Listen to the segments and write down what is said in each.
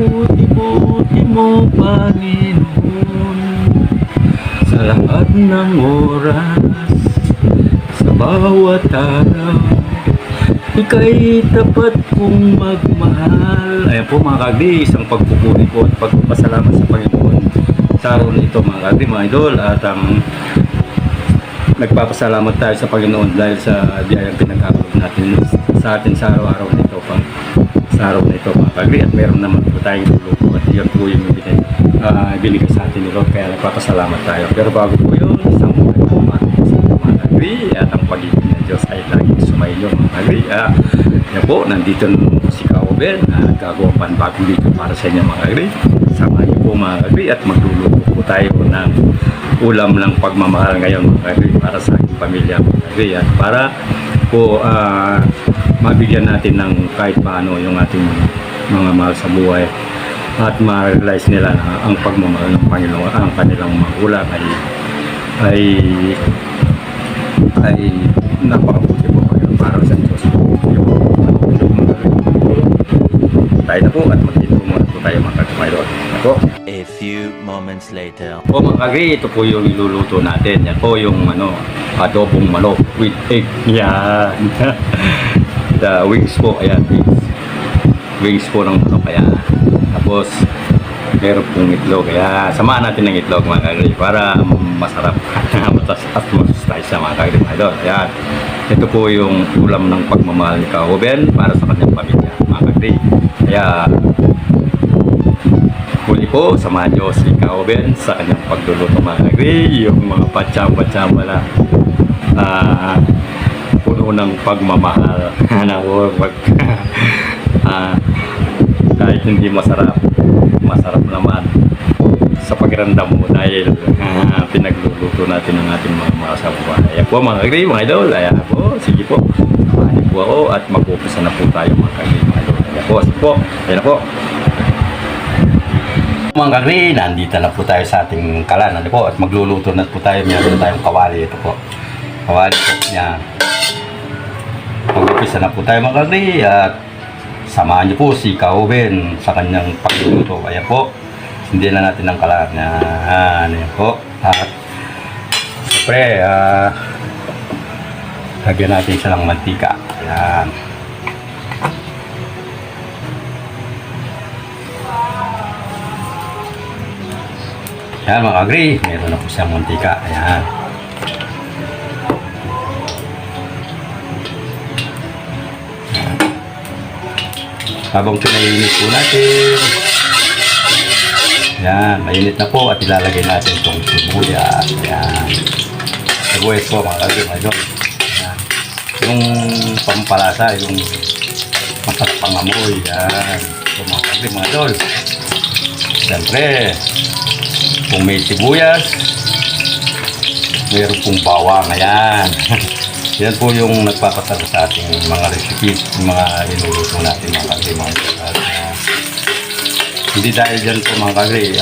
buti-buti mo, Panginoon, sa lahat ng oras, sa bawat araw, ika'y tapat kong magmahal. Ayan po mga kagdi, isang pagpupuri ko at pagpapasalamat sa Panginoon sa araw na ito mga kagdi, mga idol. At nagpapasalamat tayo sa Panginoon dahil sa biyayang pinagkakaroon natin sa atin sa araw-araw na ito, sa araw na ito mga kagdi. At meron naman po tayong tulong at yun po yung binigay sa atin ni Lord, kaya nagpapasalamat tayo. Pero bago po yun, isang mga kagdi, at ang pag-ibig ng Diyos ay laging sumainyo mga kagdi. Yan po, nandito na si Kauben, nagagawa pa ang bagong video para sa inyo mga kagdi. Samahan niyo po mga kagdi at magluluto po tayo ng ulam ng pagmamahal ngayon mga kagdi para sa aking pamilya mga kagdi. At para po mabigyan natin ng kahit paano yung ating mga mahal sa buhay at ma-realize nila na ang pagmamahal ng Panginoon, ang kanilang magulang ay napakabuti po Panginoon para sa Diyos. Tayo na po at magdito muna po tayo mga kagdi. Ako. A few moments later. Po mga kagdi, ito po yung iluluto natin. Yan po yung adobong manok with egg. Yan. The wings po, ayan, wings po ng manok, ayan. Tapos meron pong itlog, kaya samahan natin ng itlog mga kagdi para masarap at masustansya mga kagdi. Ayan, ito po yung ulam ng pagmamahal ni Kauben para sa kanyang pamilya mga kagdi. Kaya huli po, samahan nyo si Kauben sa kanyang pagluluto mga kagdi. Yung mga patsamba-tsamba na puno ng pagmamahal kahit hindi masarap naman sa pakiramdam mo dahil pinagluluto natin ng ating mga masabuhay. Ayan po mga kagdi, mga idol. Ayan po, sige po, samahan niyo po ako at mag-umpisa na po tayo mga kagdi, mga idol. Ayan po, sige po, ayan na po mga kagdi, nandito na po tayo sa ating kalan, ano po, at magluluto na po tayo. Meron tayong kawali, ito po, kawali po niya. Mag-umpisa na po tayo mga kagdi at samahan niyo po si Kauben sa kanyang pagluluto. Ayan po, hindi na natin ang kalan niya. Ayan po, at siyempre lagyan natin siya ng mantika. Ayan. Ayan mga kagdi, meron na po siyang mantika. Ayan. Habang pinainit po natin, yan, mainit na po at ilalagay natin itong sibuyas. Yan, sibuyas po mga kagdi, mga idol. Yan, yung pampalasa, yung masarap pang amoy. Yan, ito mga kagdi, mga idol. Siyempre, kung may sibuyas, mayroon pong bawang. Ayan. Yan po yung nagpapasarap sa ating mga recipe, mga inuluto natin mga kagdi, mga kagdi. Hindi dahil dyan po mga kagdi,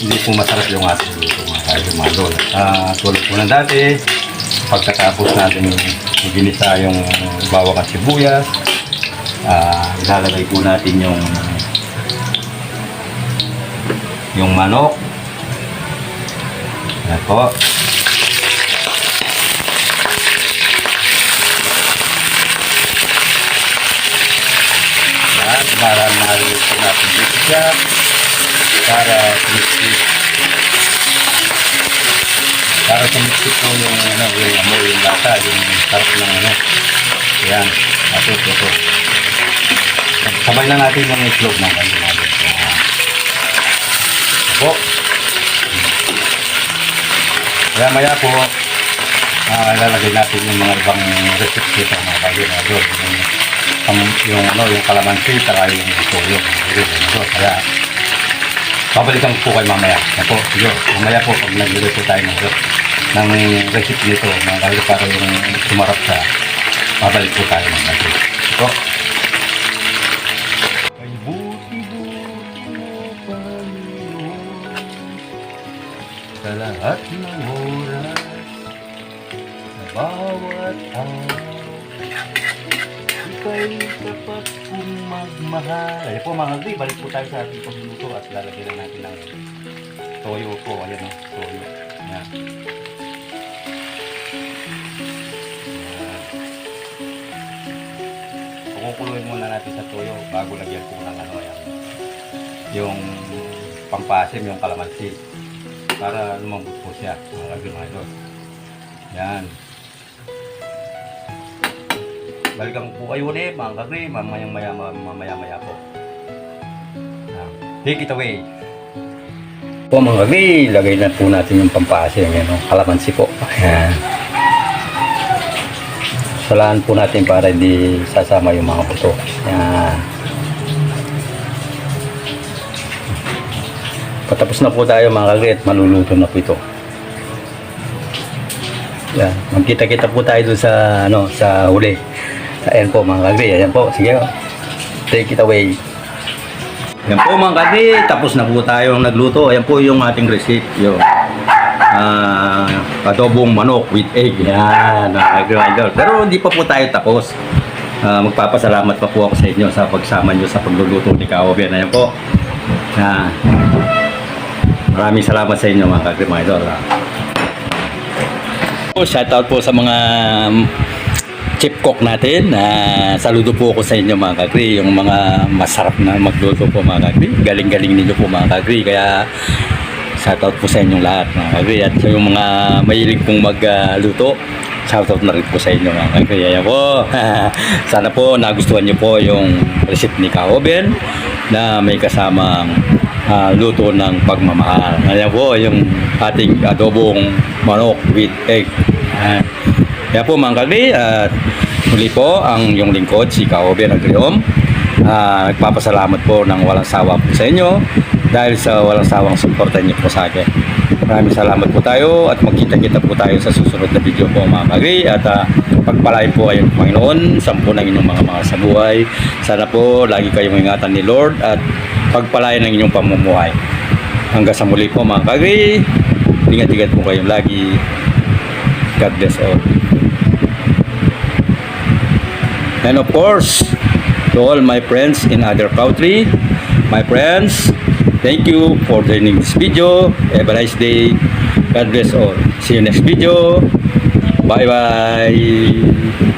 hindi po masarap yung ating luto mga kagdi, mga idol. Tulad po ng dati, pagkatapos natin ginisa yung bawang at sibuyas, ilalagay po natin yung manok. Yan po. Para mahaluin po natin dito siya para sumiksit po yung amoy, yung lasa, yung sarap ng ayan, ito sabay na natin yung itlog ng kanina po. Kaya maya po ilalagay natin yung mga ibang recipe dito mga kagdi, yung kalamansi, saka yung toyo. Kaya babalikan po kayo mamaya. Ako, mamaya po pag nagluluto tayo ng recipe nito, mga kagdi, para yung sumarap siya, babalik po tayo mga kagdi. Ito. Ay buti-buti mo, Panginoon, sa lahat ng oras, sa bawat araw, kay tapat kong magmahal. Ayan po mga kagri, balik po tayo sa ating pagluluto at lalagyan na natin ng toyo po. Ayan o, toyo. Ayan. Kukuluin muna natin sa toyo bago lagyan po ng ano yan. Yung pampasim, yung kalamansi. Para lumambot po siya. Mga kagri mga idol. Yan. Balikan po kayo ulit mga kagri, mamaya po. Take it away. Po mga kagri, lagay na po natin yung pampasim, yan, kalamansi po. Ayan. Salaan po natin para hindi sasama yung mga buto. Ayan. Patapos na po tayo mga kagri at maluluto na po ito. Yan, magkita-kita po tayo dun sa sa huli. Ayan po mga kagri, ayan po, sige, take it away. Ayan po mga kagri, tapos na po tayong nagluto. Ayan po yung ating recipe, yung adobong manok with egg. Yan, mga kagri idol. Pero hindi pa po tayo tapos. Magpapasalamat pa po ako sa inyo sa pagsama nyo sa pagluluto ni Kaoben. Ayan po. Maraming salamat sa inyo mga kagri mga idol. Shoutout po sa mga chef cook natin. Saludo po ako sa inyo mga kagri. Yung mga masarap na magluto po mga kagri. Galing-galing ninyo po mga kagri. Kaya shoutout po sa inyong lahat mga kagri. At yung mga mahilig pong magluto, shoutout na rin po sa inyo mga kagri. Ayan po. Sana po nagustuhan nyo po yung recipe ni Kaoben na may kasamang luto ng pagmamahal. Ayan po yung ating adobong manok with egg. Kaya po mga kagri, at muli po ang yung lingkod si Kaoben Agriom. Nagpapasalamat po ng walang sawa po sa inyo dahil sa walang sawang suporta niyo po sa akin. Maraming salamat po tayo at magkita-kita po tayo sa susunod na video po mga kagri. At pagpalain po kayo ng Panginoon, sampu ng inyong mga sa buhay. Sana po lagi kayong ingatan ni Lord at pagpalain ng inyong pamumuhay. Hanggang sa muli po mga kagri, ingat-ingat po kayong lagi. God bless all. And of course, to all my friends in other country, my friends, thank you for joining this video. Have a nice day. God bless all. See you next video. Bye bye.